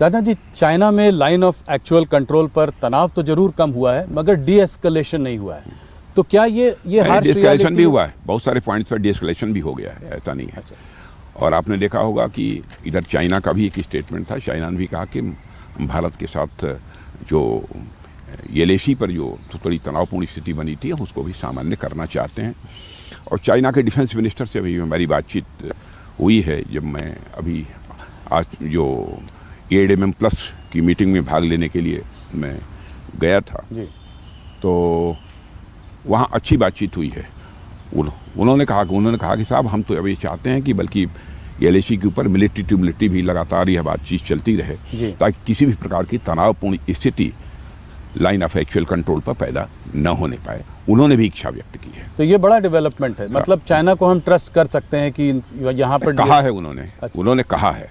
दादा जी, चाइना में line of actual control पर तनाव तो जरूर कम हुआ है, मगर डी एस्केलेशन नहीं हुआ है। तो क्या ये हार्श डिएस्केलेशन भी हुआ है, बहुत सारे पॉइंट्स पर डिएस्केलेशन भी हो गया है, ऐसा नहीं है। अच्छा। और आपने देखा होगा कि इधर चाइना का भी एक स्टेटमेंट था, चाइना ने भी कहा कि भारत के साथ जो एलएसी पर जो थोड़ी तनावपूर्ण स्थिति बनी थी, हम उसको भी सामान्य करना चाहते हैं। और चाइना के डिफेंस मिनिस्टर से भी हमारी बातचीत हुई है। जब मैं अभी आज जो ADMM प्लस की मीटिंग में भाग लेने के लिए मैं गया था जी। तो वहाँ अच्छी बातचीत हुई है। उन्होंने कहा कि साहब, हम तो अभी चाहते हैं कि बल्कि एलएसी के ऊपर मिलिट्री टू मिलिट्री भी लगातार यह बातचीत चलती रहे, ताकि किसी भी प्रकार की तनावपूर्ण स्थिति लाइन ऑफ एक्चुअल कंट्रोल पर पैदा न होने पाए। उन्होंने भी इच्छा व्यक्त की है। तो ये बड़ा डेवलपमेंट है, मतलब चाइना को हम ट्रस्ट कर सकते हैं कि यहाँ पर कहा है उन्होंने। अच्छा। उन्होंने कहा है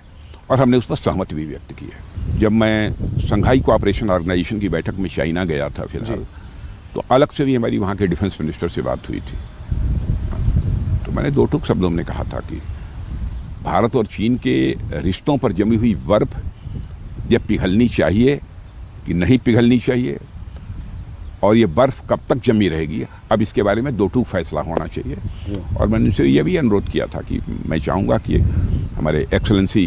और हमने उस पर सहमति भी व्यक्त की है। जब मैं शंघाई कोऑपरेशन ऑर्गेनाइजेशन की बैठक में चाइना गया था फिलहाल, तो अलग से भी हमारी वहाँ के डिफेंस मिनिस्टर से बात हुई थी। तो मैंने दो टूक शब्दों में कहा था कि भारत और चीन के रिश्तों पर जमी हुई बर्फ ये पिघलनी चाहिए कि नहीं पिघलनी चाहिए, और ये बर्फ कब तक जमी रहेगी, अब इसके बारे में दो टूक फैसला होना चाहिए। और मैंने उनसे ये भी अनुरोध किया था कि मैं चाहूँगा कि हमारे एक्सेलेंसी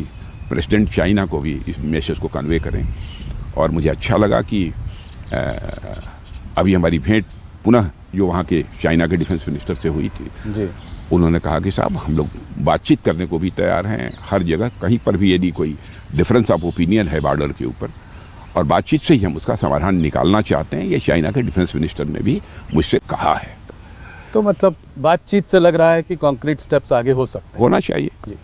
प्रेसिडेंट चाइना को भी इस मैसेज को कन्वे करें। और मुझे अच्छा लगा कि अभी हमारी भेंट पुनः जो वहाँ के चाइना के डिफेंस मिनिस्टर से हुई थी जी। उन्होंने कहा कि साहब, हम लोग बातचीत करने को भी तैयार हैं हर जगह, कहीं पर भी यदि कोई डिफरेंस ऑफ ओपिनियन है बॉर्डर के ऊपर, और बातचीत से ही हम उसका समाधान निकालना चाहते हैं। ये चाइना के डिफेंस मिनिस्टर ने भी मुझसे कहा है। तो मतलब बातचीत से लग रहा है कि कॉन्क्रीट स्टेप्स आगे हो सकते हैं। होना चाहिए। जी।